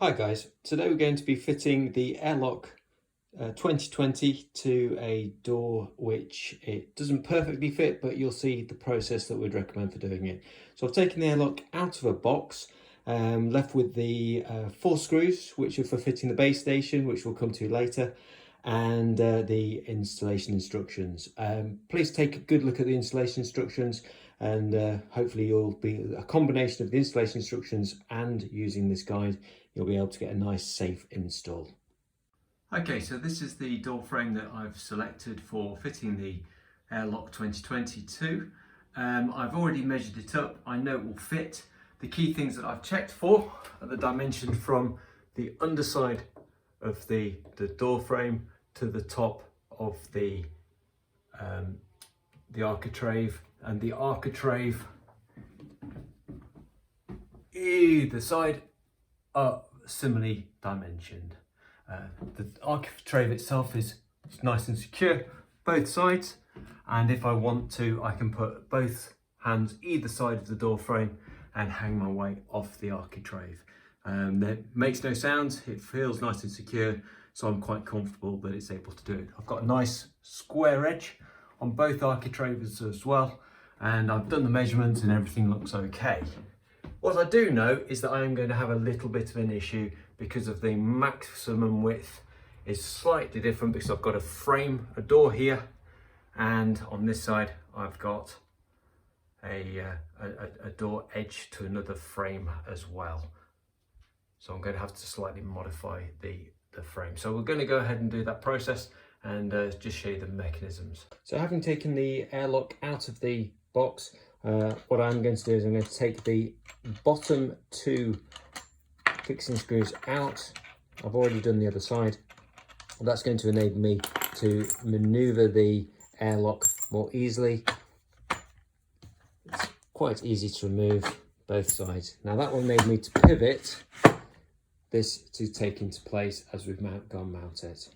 Hi guys, today we're going to be fitting the Airlock 2020 to a door which it doesn't perfectly fit, but you'll see the process that we'd recommend for doing it. So I've taken the Airlock out of a box, left with the 4 screws which are for fitting the base station, which we'll come to later, and the installation instructions. Please take a good look at the installation instructions, and hopefully you'll be a combination of the installation instructions and using this guide, you'll be able to get a nice safe install. Okay, so this is the door frame that I've selected for fitting the Airlock 2022. I've already measured it up. I know it will fit. The key things that I've checked for are the dimension from the underside of the door frame to the top of the architrave, and the architrave either side are similarly dimensioned. The architrave itself is nice and secure, both sides, and if I want to, I can put both hands either side of the door frame and hang my way off the architrave. It makes no sound, it feels nice and secure, so I'm quite comfortable that it's able to do it. I've got a nice square edge on both architraves as well, and I've done the measurements and everything looks okay. What I do know is that I am going to have a little bit of an issue because of the maximum width is slightly different, because I've got a door here, and on this side I've got a door edge to another frame as well. So I'm going to have to slightly modify the frame. So we're going to go ahead and do that process and just show you the mechanisms. So having taken the Airlock out of the box, what I'm going to do is I'm going to take the bottom 2 fixing screws out. I've already done the other side. That's going to enable me to maneuver the Airlock more easily. It's quite easy to remove both sides. Now that will enable me to pivot this to take into place as we've gone mount it.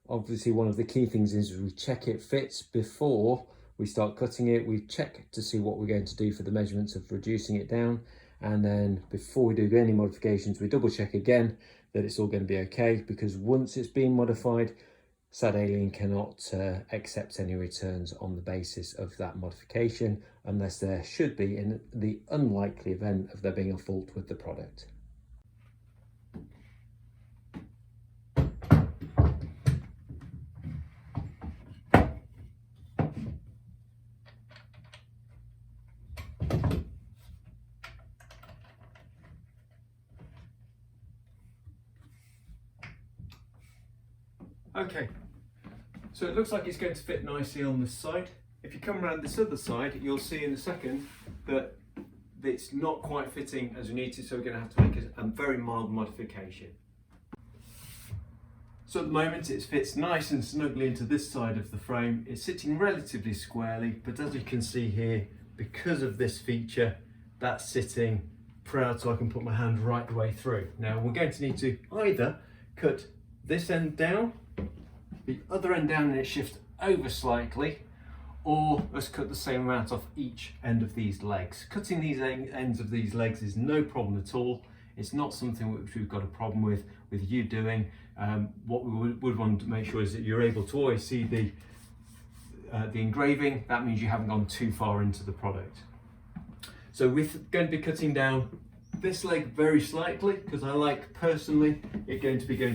Obviously, one of the key things is we check it fits before we start cutting it. We check to see what we're going to do for the measurements of reducing it down, and then before we do any modifications, we double check again that it's all going to be okay, because once it's been modified, Sad Alien cannot accept any returns on the basis of that modification, unless there should be, in the unlikely event of there being a fault with the product. Okay, so it looks like it's going to fit nicely on this side. If you come around this other side, you'll see in a second that it's not quite fitting as we need to, so we're going to have to make a very mild modification. So at the moment it fits nice and snugly into this side of the frame. It's sitting relatively squarely, but as you can see here, because of this feature, that's sitting proud, so I can put my hand right the way through. Now we're going to need to either cut this end down, the other end down, and it shifts over slightly, or let's cut the same amount off each end of these legs. Cutting these ends of these legs is no problem at all. It's not something which we've got a problem with you doing. What we would want to make sure is that you're able to always see the engraving. That means you haven't gone too far into the product. So we're going to be cutting down this leg very slightly, because I like personally it going to go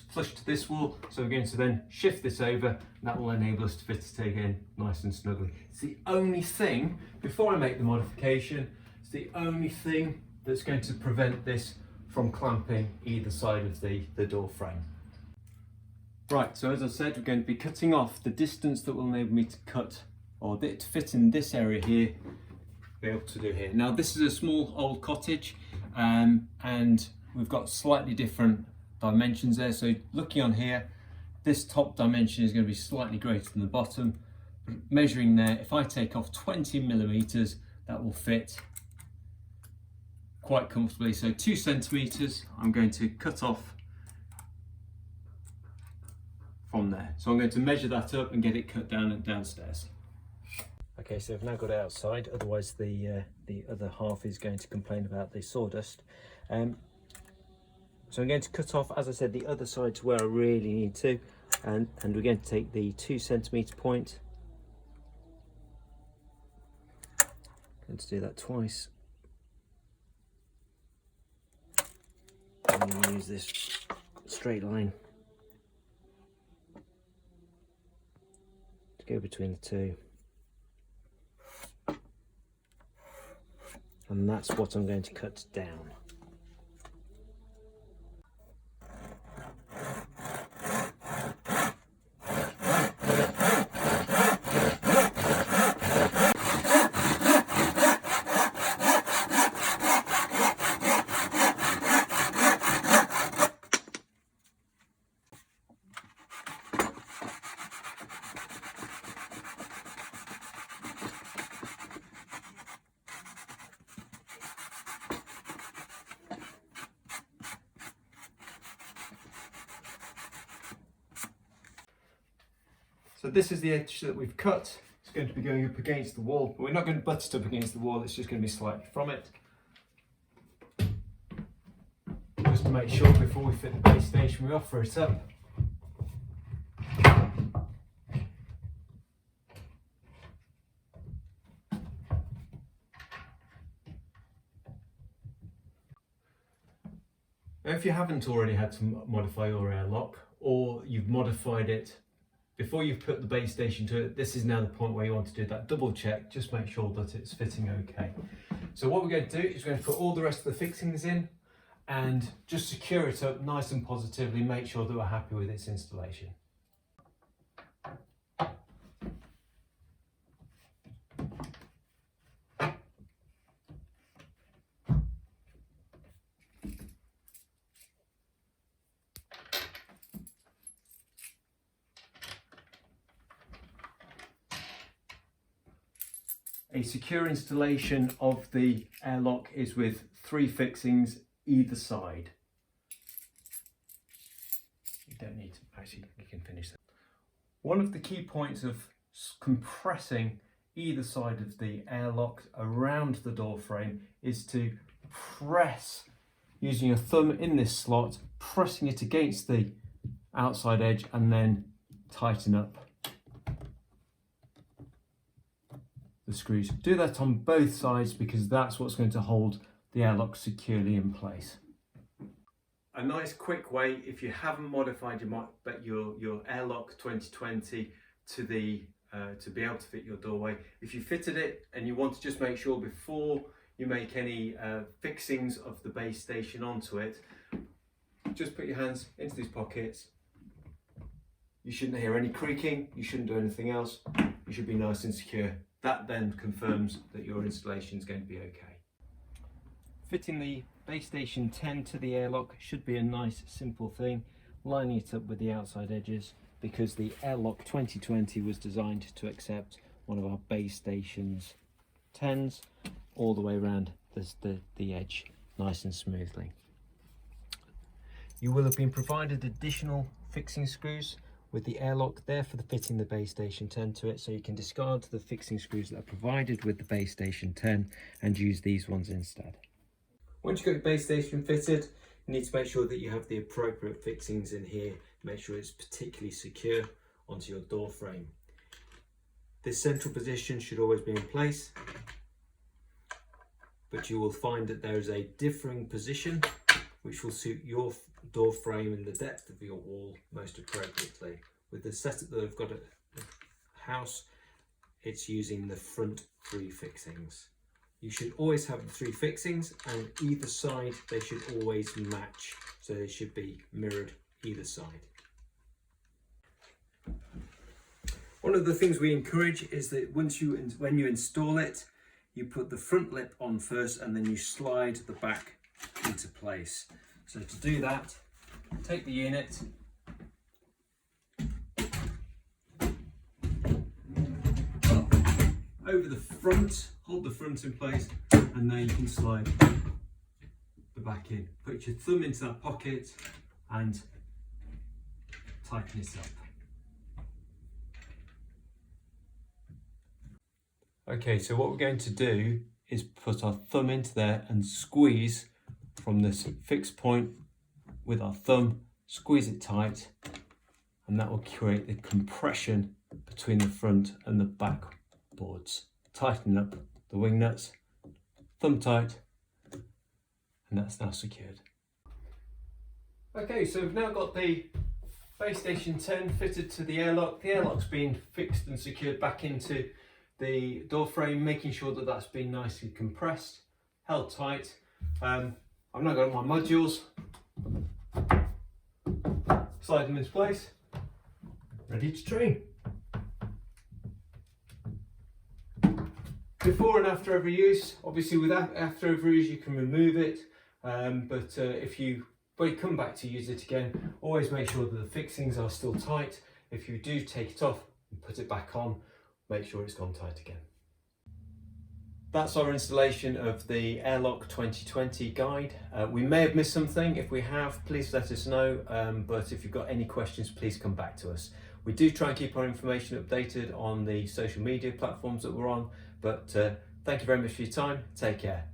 flush to this wall, so we're going to then shift this over, and that will enable us to fit it again nice and snugly. It's the only thing, before I make the modification, it's the only thing that's going to prevent this from clamping either side of the door frame. Right, so as I said, we're going to be cutting off the distance that will enable me to cut, or to fit in this area here, be able to do here. Now this is a small old cottage, and we've got slightly different dimensions there. So looking on here, this top dimension is going to be slightly greater than the bottom. But measuring there, if I take off 20 millimeters, that will fit quite comfortably. So 2 centimeters, I'm going to cut off from there. So I'm going to measure that up and get it cut down and downstairs. Okay, so I've now got it outside, otherwise the other half is going to complain about the sawdust. So I'm going to cut off, as I said, the other side to where I really need to, and we're going to take the 2 centimetre point. Going to do that twice. And use this straight line to go between the two. And that's what I'm going to cut down. So this is the edge that we've cut. It's going to be going up against the wall. We're not going to butt it up against the wall, it's just going to be slightly from it. Just to make sure before we fit the base station we offer it up. Now if you haven't already had to modify your airlock, or you've modified it before you've put the base station to it, this is now the point where you want to do that double check, just make sure that it's fitting okay. So what we're going to do is we're going to put all the rest of the fixings in and just secure it up nice and positively, make sure that we're happy with its installation. A secure installation of the airlock is with 3 fixings either side. You don't need to, actually you can finish that. One of the key points of compressing either side of the airlock around the door frame is to press, using your thumb in this slot, pressing it against the outside edge and then tighten up the screws. Do that on both sides because that's what's going to hold the airlock securely in place. A nice quick way, if you haven't modified your airlock 2020 to be able to fit your doorway, if you fitted it and you want to just make sure before you make any fixings of the base station onto it, just put your hands into these pockets. You shouldn't hear any creaking, you shouldn't do anything else, you should be nice and secure. That then confirms that your installation is going to be okay. Fitting the base station 10 to the airlock should be a nice simple thing, lining it up with the outside edges because the airlock 2020 was designed to accept one of our base station's 10s all the way around the edge nice and smoothly. You will have been provided additional fixing screws with the airlock there for fitting the base station 10 to it, so you can discard the fixing screws that are provided with the base station 10 and use these ones instead. Once you've got your base station fitted, you need to make sure that you have the appropriate fixings in here, make sure it's particularly secure onto your door frame. This central position should always be in place, but you will find that there is a differing position which will suit your door frame and the depth of your wall most appropriately. With the setup that I've got at the house, it's using the front 3 fixings. You should always have the 3 fixings, and either side they should always match, so they should be mirrored either side. One of the things we encourage is that when you install it, you put the front lip on first and then you slide the back into place. So to do that, take the unit, over the front, hold the front in place, and now you can slide the back in. Put your thumb into that pocket and tighten it up. Okay, so what we're going to do is put our thumb into there and squeeze from this fixed point with our thumb, squeeze it tight, and that will create the compression between the front and the back boards. Tighten up the wing nuts, thumb tight, and that's now secured. Okay, so we've now got the base station 10 fitted to the airlock. The airlock's been fixed and secured back into the door frame, making sure that that's been nicely compressed, held tight. I've now got my modules, slide them into place, ready to train. Before and after every use, obviously with after every use you can remove it, but if you come back to use it again, always make sure that the fixings are still tight. If you do take it off and put it back on, make sure it's gone tight again. That's our installation of the Airlock 2020 guide. We may have missed something. If we have, please let us know, but if you've got any questions, please come back to us. We do try and keep our information updated on the social media platforms that we're on, but thank you very much for your time. Take care.